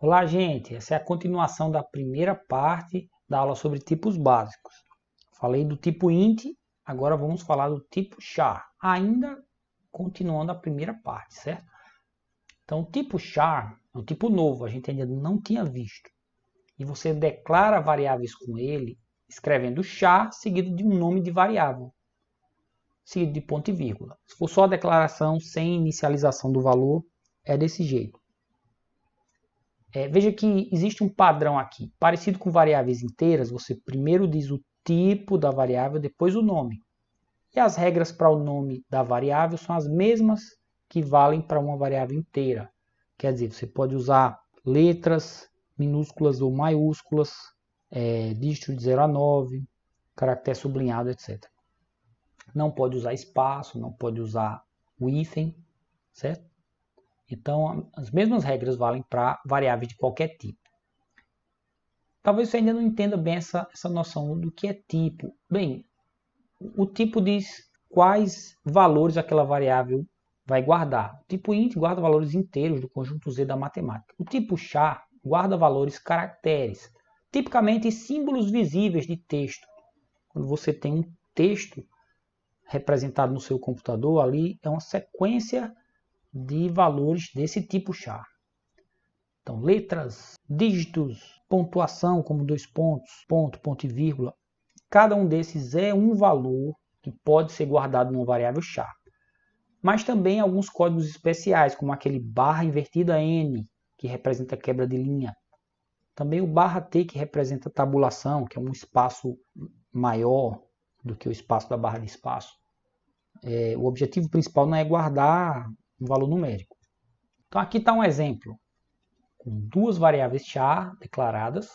Olá, gente! Essa é a continuação da primeira parte da aula sobre tipos básicos. Falei do tipo int, agora vamos falar do tipo char, ainda continuando a primeira parte, certo? Então, o tipo char é um tipo novo, a gente ainda não tinha visto. E você declara variáveis com ele, escrevendo char seguido de um nome de variável, seguido de ponto e vírgula. Se for só a declaração sem inicialização do valor, é desse jeito. Veja que existe um padrão aqui. Parecido com variáveis inteiras, você primeiro diz o tipo da variável, depois o nome. E as regras para o nome da variável são as mesmas que valem para uma variável inteira. Quer dizer, você pode usar letras minúsculas ou maiúsculas, dígito de 0 a 9, caractere sublinhado, etc. Não pode usar espaço, não pode usar o hífen, certo? Então, as mesmas regras valem para variáveis de qualquer tipo. Talvez você ainda não entenda bem essa noção do que é tipo. Bem, o tipo diz quais valores aquela variável vai guardar. O tipo int guarda valores inteiros do conjunto Z da matemática. O tipo char guarda valores caracteres, tipicamente símbolos visíveis de texto. Quando você tem um texto representado no seu computador, ali é uma sequência de valores desse tipo char. Então, letras, dígitos, pontuação, como 2 pontos, ponto, ponto e vírgula. Cada um desses é um valor que pode ser guardado numa variável char. Mas também alguns códigos especiais, como aquele barra invertida N, que representa quebra de linha. Também o barra T, que representa tabulação, que é um espaço maior do que o espaço da barra de espaço. O objetivo principal não é guardar um valor numérico. Então aqui está um exemplo, com duas variáveis char declaradas.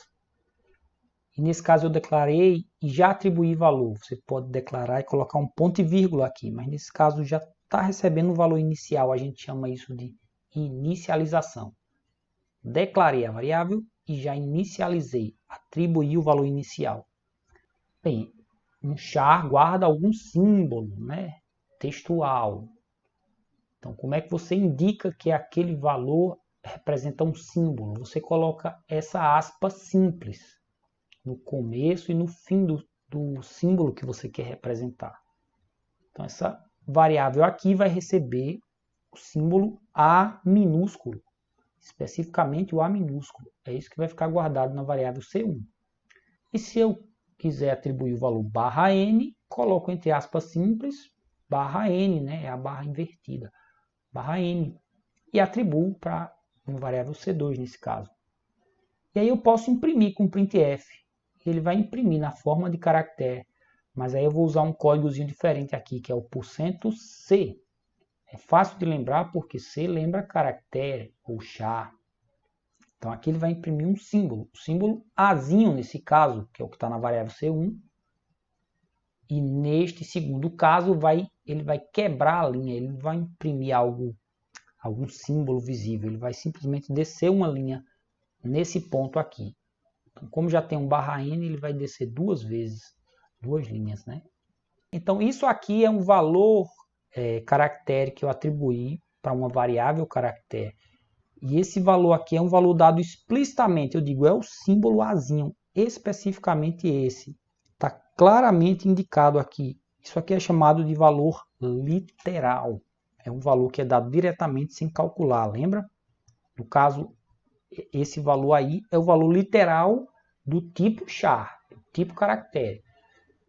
E nesse caso eu declarei e já atribuí valor. Você pode declarar e colocar um ponto e vírgula aqui, mas nesse caso já está recebendo um valor inicial. A gente chama isso de inicialização. Declarei a variável e já inicializei, atribuí o valor inicial. Bem, um char guarda algum símbolo, né, textual. Então, como é que você indica que aquele valor representa um símbolo? Você coloca essa aspa simples no começo e no fim do símbolo que você quer representar. Então, essa variável aqui vai receber o símbolo A minúsculo, especificamente o A minúsculo. É isso que vai ficar guardado na variável C1. E se eu quiser atribuir o valor barra N, coloco entre aspas simples, barra N, né? É a barra invertida, barra N, e atribuo para uma variável C2 nesse caso. E aí eu posso imprimir com printf. Ele vai imprimir na forma de caractere, mas aí eu vou usar um códigozinho diferente aqui, que é o %C. É fácil de lembrar porque C lembra caractere ou char. Então aqui ele vai imprimir um símbolo, o símbolo Azinho nesse caso, que é o que está na variável C1. E neste segundo caso ele vai quebrar a linha, ele não vai imprimir algum símbolo visível, ele vai simplesmente descer uma linha nesse ponto aqui. Então, como já tem um barra N, ele vai descer duas vezes, duas linhas, né? Então, isso aqui é um valor caractere que eu atribuí para uma variável caractere. E esse valor aqui é um valor dado explicitamente. Eu digo, é o símbolo Azinho, especificamente esse. Está claramente indicado aqui. Isso aqui é chamado de valor literal. É um valor que é dado diretamente sem calcular, lembra? No caso, esse valor aí é o valor literal do tipo char, do tipo caractere.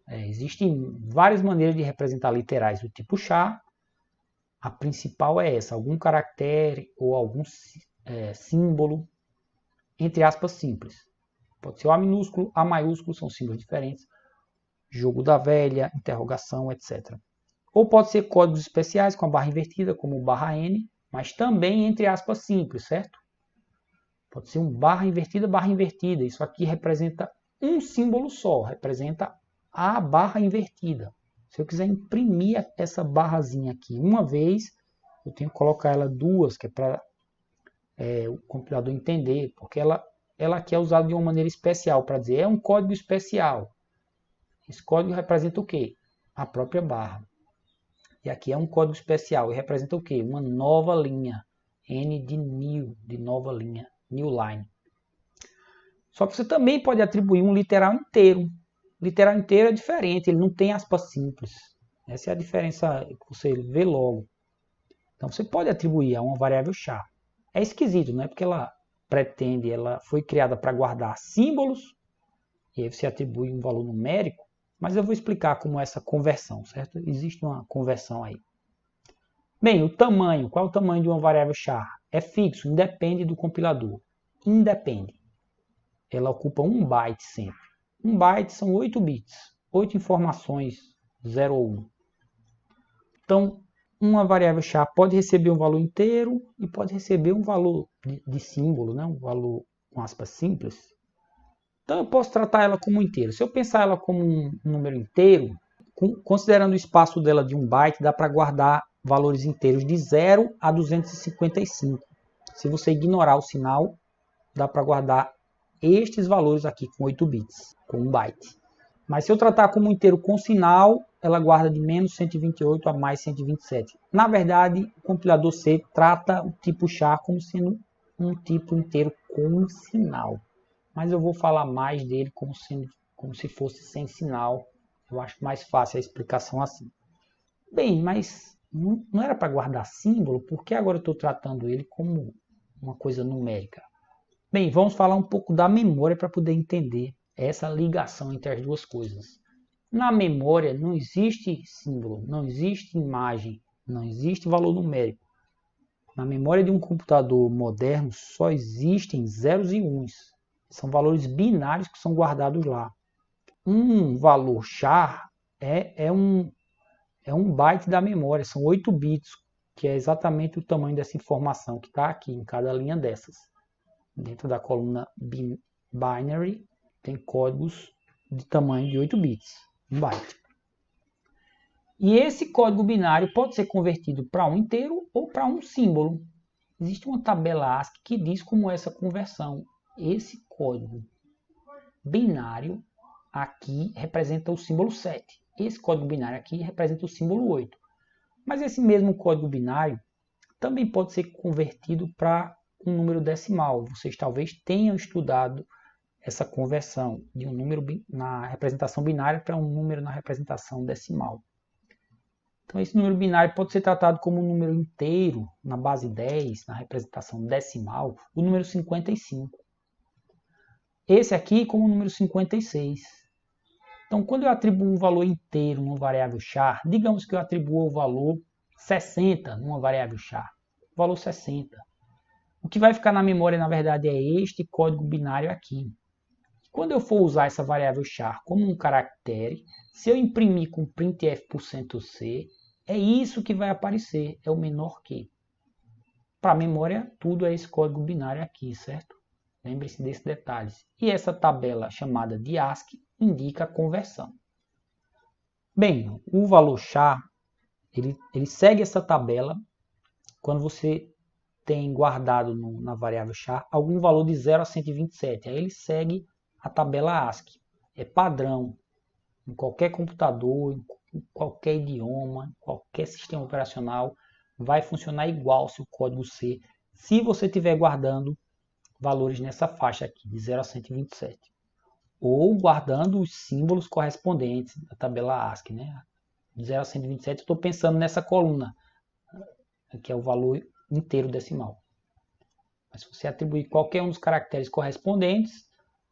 Existem várias maneiras de representar literais do tipo char. A principal é essa, algum caractere ou algum símbolo, entre aspas, simples. Pode ser o A minúsculo, A maiúsculo, são símbolos diferentes. Jogo da velha, interrogação, etc. Ou pode ser códigos especiais com a barra invertida, como o barra N, mas também entre aspas simples, certo? Pode ser um barra invertida, barra invertida. Isso aqui representa um símbolo só, representa a barra invertida. Se eu quiser imprimir essa barrazinha aqui uma vez, eu tenho que colocar ela duas, que é para o compilador entender, porque ela aqui é usada de uma maneira especial, para dizer, é um código especial. Esse código representa o quê? A própria barra. E aqui é um código especial, e representa o quê? Uma nova linha. N de new, de nova linha. new line. Só que você também pode atribuir um literal inteiro. Literal inteiro é diferente, ele não tem aspas simples. Essa é a diferença que você vê logo. Então você pode atribuir a uma variável char. É esquisito, né? Porque ela foi criada para guardar símbolos, e aí você atribui um valor numérico, mas eu vou explicar como é essa conversão, certo? Existe uma conversão aí. Bem, o tamanho, qual é o tamanho de uma variável char? É fixo, independe do compilador. Independe. Ela ocupa 1 byte sempre. 1 byte são 8 bits, 8 informações 0 ou 1. Então, uma variável char pode receber um valor inteiro e pode receber um valor de símbolo, né? Um valor com aspas simples. Então, eu posso tratar ela como inteiro. Se eu pensar ela como um número inteiro, considerando o espaço dela de 1 byte, dá para guardar valores inteiros de 0 a 255. Se você ignorar o sinal, dá para guardar estes valores aqui com 8 bits, com 1 byte. Mas se eu tratar como inteiro com sinal, ela guarda de menos 128 a mais 127. Na verdade, o compilador C trata o tipo char como sendo um tipo inteiro com sinal. Mas eu vou falar mais dele como se fosse sem sinal. Eu acho mais fácil a explicação assim. Bem, mas não era para guardar símbolo, por que agora eu estou tratando ele como uma coisa numérica? Bem, vamos falar um pouco da memória para poder entender essa ligação entre as duas coisas. Na memória não existe símbolo, não existe imagem, não existe valor numérico. Na memória de um computador moderno só existem zeros e uns. São valores binários que são guardados lá. Um valor char é um byte da memória, são 8 bits, que é exatamente o tamanho dessa informação que está aqui em cada linha dessas. Dentro da coluna binary tem códigos de tamanho de 8 bits, 1 byte. E esse código binário pode ser convertido para um inteiro ou para um símbolo. Existe uma tabela ASCII que diz como é essa conversão. Esse código binário aqui representa o símbolo 7. Esse código binário aqui representa o símbolo 8. Mas esse mesmo código binário também pode ser convertido para um número decimal. Vocês talvez tenham estudado essa conversão de um número na representação binária para um número na representação decimal. Então esse número binário pode ser tratado como um número inteiro na base 10, na representação decimal, o número 55. Esse aqui como o número 56. Então quando eu atribuo um valor inteiro numa variável char, digamos que eu atribuo o valor 60 numa variável char, o valor 60. O que vai ficar na memória, na verdade, é este código binário aqui. Quando eu for usar essa variável char como um caractere, se eu imprimir com printf%c, é isso que vai aparecer, é o menor que. Para a memória, tudo é esse código binário aqui, certo? Lembre-se desses detalhes. E essa tabela chamada de ASCII indica a conversão. Bem, o valor char, ele segue essa tabela quando você tem guardado na variável char algum valor de 0 a 127. Aí ele segue a tabela ASCII. É padrão. Em qualquer computador, em qualquer idioma, em qualquer sistema operacional, vai funcionar igual seu código C, se você estiver guardando valores nessa faixa aqui, de 0 a 127. Ou guardando os símbolos correspondentes da tabela ASCII. Né? De 0 a 127, eu estou pensando nessa coluna, que é o valor inteiro decimal. Mas se você atribuir qualquer um dos caracteres correspondentes,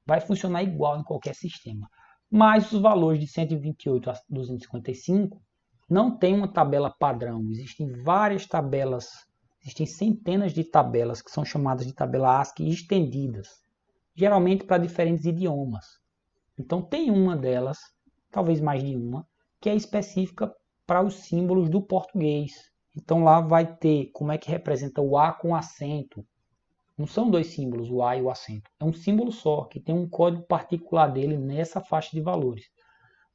vai funcionar igual em qualquer sistema. Mas os valores de 128 a 255 não tem uma tabela padrão. Existem várias tabelas, existem centenas de tabelas que são chamadas de tabela ASCII estendidas, geralmente para diferentes idiomas. Então tem uma delas, talvez mais de uma, que é específica para os símbolos do português. Então lá vai ter como é que representa o A com acento. Não são dois símbolos, o A e o acento. É um símbolo só, que tem um código particular dele nessa faixa de valores.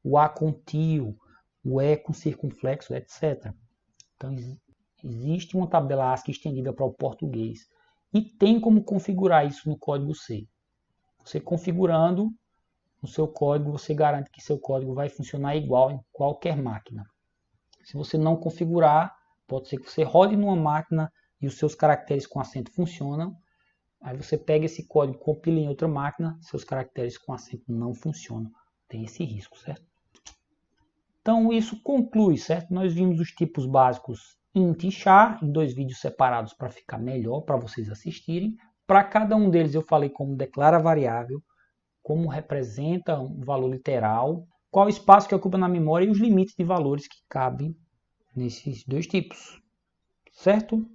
O A com tio, o E com circunflexo, etc. Então existe uma tabela ASCII estendida para o português. E tem como configurar isso no código C. Você configurando no seu código, você garante que seu código vai funcionar igual em qualquer máquina. Se você não configurar, pode ser que você rode numa máquina e os seus caracteres com acento funcionam, Aí você pega esse código, compila em outra máquina, seus caracteres com acento não funcionam. Tem esse risco, certo? Então isso conclui, certo? Nós vimos os tipos básicos int e char em 2 vídeos separados para ficar melhor para vocês assistirem. Para cada um deles eu falei como declara a variável, como representa um valor literal, qual espaço que ocupa na memória e os limites de valores que cabem nesses 2 tipos, certo?